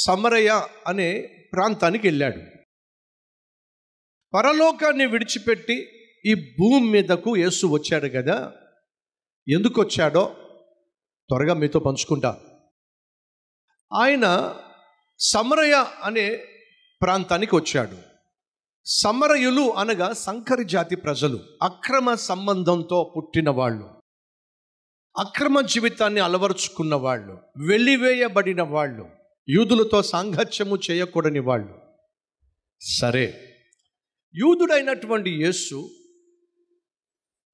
సమరయ అనే ప్రాంతానికి వెళ్ళాడు. పరలోకాన్ని విడిచిపెట్టి ఈ భూమి మీదకు యేసు వచ్చాడు కదా. ఎందుకు వచ్చాడో త్వరగా మీతో పంచుకుంటా. ఆయన సమరయ అనే ప్రాంతానికి వచ్చాడు. సమరయులు అనగా సంకరి జాతి ప్రజలు, అక్రమ సంబంధంతో పుట్టిన వాళ్ళు, అక్రమ జీవితాన్ని అలవరుచుకున్న వాళ్ళు, వెలివేయబడిన వాళ్ళు, యూదులతో సాంగత్యము చేయకూడని వాళ్ళు. సరే, యూదుడైనటువంటి యేసు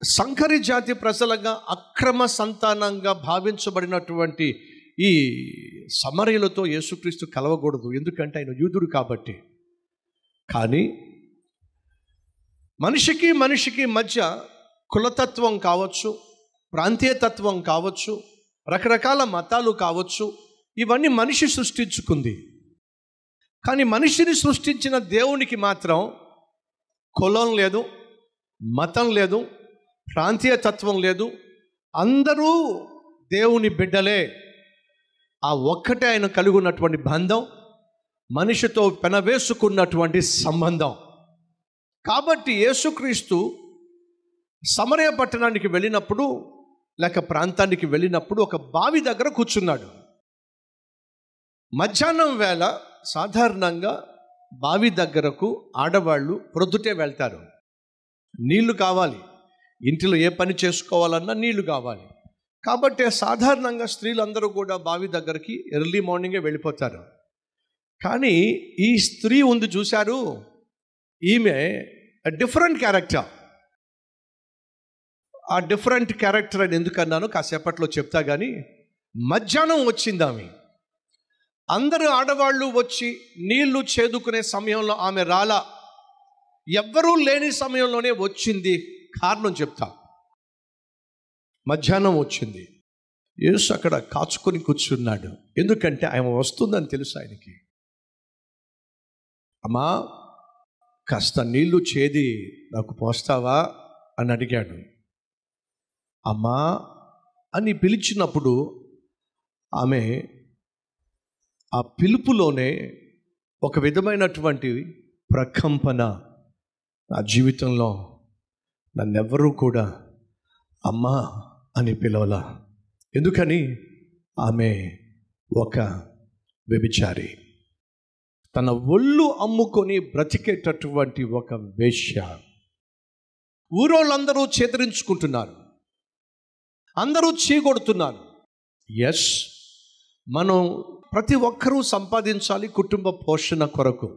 సంకరి జాతి ప్రజలుగా అక్రమ సంతానంగా భావించబడినటువంటి ఈ సమరయులతో యేసుక్రీస్తు కలవకూడదు, ఎందుకంటే ఆయన యూదుడు కాబట్టి. కానీ మనిషికి మనిషికి మధ్య కులతత్వం కావచ్చు, ప్రాంతీయతత్వం కావచ్చు, రకరకాల మతాలు కావచ్చు, ఇవన్నీ మనిషి సృష్టించుకుంది. కానీ మనిషిని సృష్టించిన దేవునికి మాత్రం కులం లేదు, మతం లేదు, ప్రాంతీయతత్వం లేదు. అందరూ దేవుని బిడ్డలే. ఆ ఒక్కటే ఆయన కలిగి ఉన్నటువంటి బంధం, మనిషితో పెనవేసుకున్నటువంటి సంబంధం. కాబట్టి యేసుక్రీస్తు సమరయ పట్టణానికి వెళ్ళినప్పుడు, లేక ప్రాంతానికి వెళ్ళినప్పుడు ఒక బావి దగ్గర కూర్చున్నాడు. మధ్యాహ్నం వేళ సాధారణంగా బావి దగ్గరకు ఆడవాళ్ళు ప్రొద్దుటే వెళ్తారు. నీళ్లు కావాలి, ఇంటిలో ఏ పని చేసుకోవాలన్నా నీళ్లు కావాలి. కాబట్టి సాధారణంగా స్త్రీలందరూ కూడా బావి దగ్గరికి ఎర్లీ మార్నింగే వెళ్ళిపోతారు. కానీ ఈ స్త్రీ ఉంది చూశారు, ఈమె డిఫరెంట్ క్యారెక్టర్. ఆ డిఫరెంట్ క్యారెక్టర్ అని ఎందుకన్నానో కాసేపట్లో చెప్తా. కానీ మధ్యాహ్నం వచ్చింది ఆమె. అందరూ ఆడవాళ్ళు వచ్చి నీళ్లు చేదుకునే సమయంలో ఆమె రాలా, ఎవ్వరూ లేని సమయంలోనే వచ్చింది. కారణం చెప్తా. మధ్యాహ్నం వచ్చింది. యేసు అక్కడ కాచుకొని కూర్చున్నాడు. ఎందుకంటే ఆమె వస్తుందని తెలుసు ఆయనకి. అమ్మా, కాస్త నీళ్లు చేది నాకు పోస్తావా అని అడిగాడు. అమ్మా అని పిలిచినప్పుడు ఆమె ఆ పిలుపులోనే ఒక విధమైనటువంటి ప్రకంపన. నా జీవితంలో నన్నెవ్వరూ కూడా అమ్మా అని పిలవలా. ఎందుకని? ఆమె ఒక వ్యభిచారి, తన ఒళ్ళు అమ్ముకొని బ్రతికేటటువంటి ఒక వేశ్య. ఊరోళ్ళందరూ చేతరించుకుంటున్నారు, అందరూ చీకొడుతున్నారు. ఎస్, మనం ప్రతి ఒక్కరూ సంపాదించాలి కుటుంబ పోషణ కొరకు.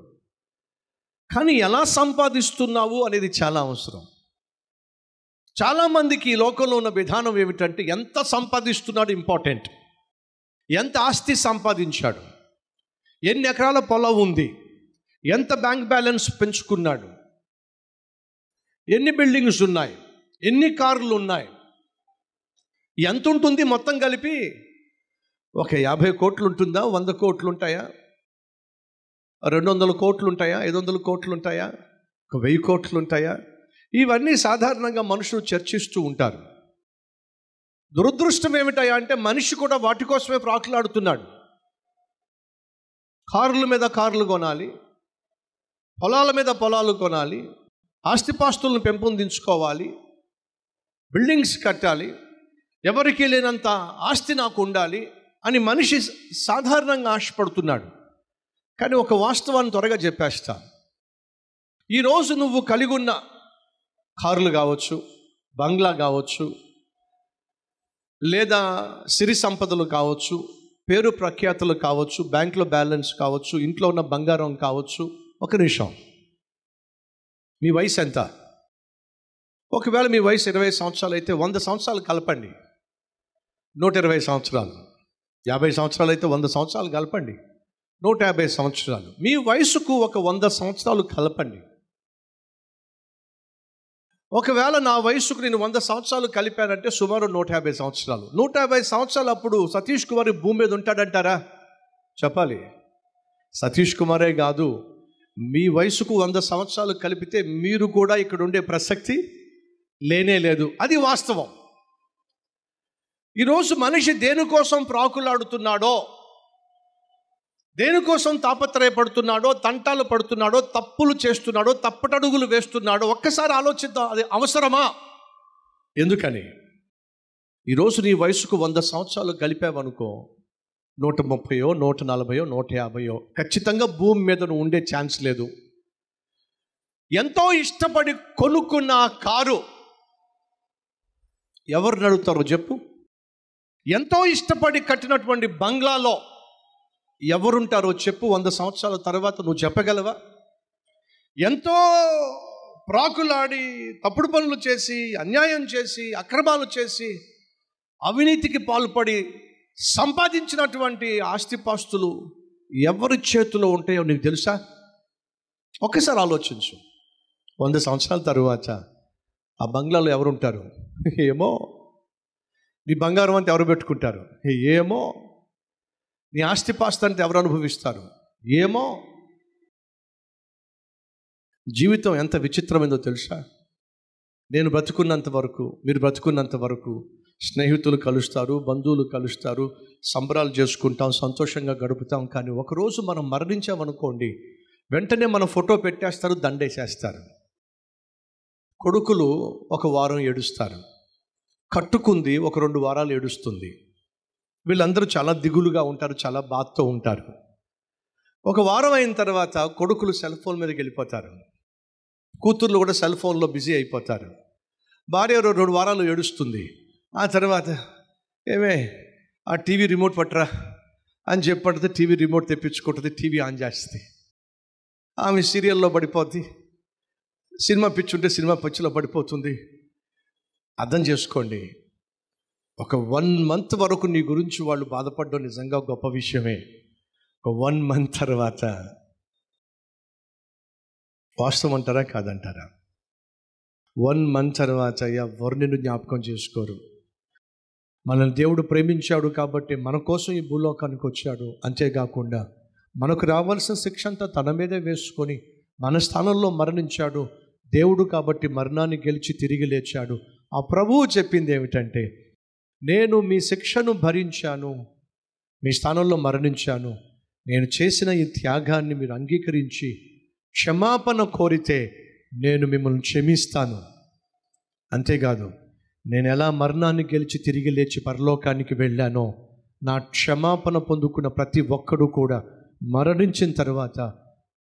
కానీ ఎలా సంపాదిస్తున్నావు అనేది చాలా అవసరం. చాలామందికి ఈ లోకంలో ఉన్న విధానం ఏమిటంటే, ఎంత సంపాదిస్తున్నాడు ఇంపార్టెంట్, ఎంత ఆస్తి సంపాదించాడు, ఎన్ని ఎకరాల పొలం ఉంది, ఎంత బ్యాంక్ బ్యాలెన్స్ పెంచుకున్నాడు, ఎన్ని బిల్డింగ్స్ ఉన్నాయి, ఎన్ని కార్లు ఉన్నాయి, ఎంత ఉంటుంది మొత్తం కలిపి. ఒక 50 కోట్లు ఉంటుందా, 100 కోట్లు ఉంటాయా, 200 కోట్లు ఉంటాయా, 500 కోట్లు ఉంటాయా, 1000 కోట్లు ఉంటాయా? ఇవన్నీ సాధారణంగా మనుషులు చర్చిస్తూ ఉంటారు. దురదృష్టం ఏమిటాయా అంటే, మనిషి కూడా వాటి కోసమే ప్రాకులాడుతున్నాడు. కార్ల మీద కార్లు కొనాలి, పొలాల మీద పొలాలు కొనాలి, ఆస్తిపాస్తులను పెంపొందించుకోవాలి, బిల్డింగ్స్ కట్టాలి, ఎవరికీ లేనంత ఆస్తి నాకు ఉండాలి అని మనిషి సాధారణంగా ఆశపడుతున్నాడు. కానీ ఒక వాస్తవాన్ని త్వరగా చెప్పేస్తా. ఈరోజు నువ్వు కలిగి ఉన్న కార్లు కావచ్చు, బంగ్లా కావచ్చు, లేదా సిరి సంపదలు కావచ్చు, పేరు ప్రఖ్యాతులు కావచ్చు, బ్యాంకులో బ్యాలెన్స్ కావచ్చు, ఇంట్లో ఉన్న బంగారం కావచ్చు. ఒక నిమిషం, మీ వయసు ఎంత? ఒకవేళ మీ వయసు 20 సంవత్సరాలు అయితే 100 సంవత్సరాలు కలపండి, 120 సంవత్సరాలు. 50 సంవత్సరాలు అయితే 100 సంవత్సరాలు కలపండి, 150 సంవత్సరాలు. మీ వయసుకు ఒక 100 సంవత్సరాలు కలపండి. ఒకవేళ నా వయసుకు నేను 100 సంవత్సరాలు కలిపానంటే సుమారు 150 సంవత్సరాలు. 150 సంవత్సరాలు అప్పుడు సతీష్ కుమార్ భూమి మీద ఉంటాడంటారా? చెప్పాలి. సతీష్ కుమారే కాదు, మీ వయసుకు 100 సంవత్సరాలు కలిపితే మీరు కూడా ఇక్కడ ఉండే ప్రసక్తి లేనే లేదు. అది వాస్తవం. ఈరోజు మనిషి దేనికోసం ప్రాకులాడుతున్నాడో దేనికోసం తాపత్రయపడుతున్నాడో, తంటాలు పడుతున్నాడో, తప్పులు చేస్తున్నాడో, తప్పటడుగులు వేస్తున్నాడో ఒక్కసారి ఆలోచిద్దాం. అది అవసరమా? ఎందుకని? ఈరోజు నీ వయసుకు 100 సంవత్సరాలు గడిపావనుకో, 130, 140, 150 ఖచ్చితంగా భూమి మీద నువ్వు ఉండే ఛాన్స్ లేదు. ఎంతో ఇష్టపడి కొనుక్కున్న ఆ కారు ఎవరు నడుపుతారో చెప్పు? ఎంతో ఇష్టపడి కట్టినటువంటి బంగ్లాలో ఎవరుంటారో చెప్పు? 100 సంవత్సరాల తర్వాత నువ్వు చెప్పగలవా? ఎంతో ప్రాకులాడి, తప్పుడు పనులు చేసి, అన్యాయం చేసి, అక్రమాలు చేసి, అవినీతికి పాల్పడి సంపాదించినటువంటి ఆస్తిపాస్తులు ఎవరి చేతిలో ఉంటాయో నీకు తెలుసా? ఒక్కసారి ఆలోచించు. 100 సంవత్సరాల తరువాత ఆ బంగ్లాలో ఎవరుంటారు? ఏమో. నీ బంగారం అంతా ఎవరు పెట్టుకుంటారు? ఏమో. నీ ఆస్తిపాస్తి అంతా ఎవరు అనుభవిస్తారు? ఏమో. జీవితం ఎంత విచిత్రమైందో తెలుసా? నేను బ్రతుకున్నంత వరకు, మీరు బ్రతుకున్నంత వరకు స్నేహితులు కలుస్తారు, బంధువులు కలుస్తారు, సంబరాలు చేసుకుంటాం, సంతోషంగా గడుపుతాం. కానీ ఒకరోజు మనం మరణించామనుకోండి, వెంటనే మన ఫోటో పెట్టేస్తారు, దండేసేస్తారు. కొడుకులు 1 వారం ఏడుస్తారు, కట్టుకుంది 1-2 వారాలు ఏడుస్తుంది. వీళ్ళందరూ చాలా దిగులుగా ఉంటారు, చాలా బాధతో ఉంటారు. 1 వారం అయిన తర్వాత కొడుకులు సెల్ ఫోన్ మీదకి వెళ్ళిపోతారు, కూతుర్లు కూడా సెల్ ఫోన్లో బిజీ అయిపోతారు. భార్య 2 వారాలు ఏడుస్తుంది. ఆ తర్వాత ఏమే ఆ టీవీ రిమోట్ పట్టరా అని చెప్పడితే టీవీ రిమోట్ తెప్పించుకుంటుంది, టీవీ ఆన్ చేస్తుంది. ఆమె సీరియల్లో పడిపోద్ది, సినిమా పిచ్చి ఉంటే సినిమా పిచ్చిలో పడిపోతుంది. అర్థం చేసుకోండి, ఒక 1 మంత్ వరకు నీ గురించి వాళ్ళు బాధపడడం నిజంగా గొప్ప విషయమే. ఒక 1 మంత్ తర్వాత వాస్తవం అంటారా కాదంటారా? 1 మంత్ తర్వాత ఎవరు నిన్ను జ్ఞాపకం చేసుకోరు. మనల్ని దేవుడు ప్రేమించాడు కాబట్టి మన కోసం ఈ భూలోకానికి వచ్చాడు. అంతేకాకుండా మనకు రావాల్సిన శిక్ష అంతా తన మీదే వేసుకొని మన స్థానంలో మరణించాడు. దేవుడు కాబట్టి మరణాన్ని గెలిచి తిరిగి లేచాడు. ఆ ప్రభువు చెప్పింది ఏమిటంటే, నేను మీ శిక్షను భరించాను, మీ స్థానంలో మరణించాను. నేను చేసిన ఈ త్యాగాన్ని మీరు అంగీకరించి క్షమాపణ కోరితే నేను మిమ్మల్ని క్షమిస్తాను. అంతేకాదు, నేను ఎలా మరణాన్ని గెలిచి తిరిగి లేచి పరలోకానికి వెళ్ళానో, నా క్షమాపణ పొందుకున్న ప్రతి ఒక్కడు కూడా మరణించిన తర్వాత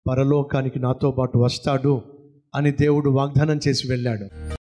పరలోకానికి నాతో పాటు వస్తాడు అని దేవుడు వాగ్దానం చేసి వెళ్ళాడు.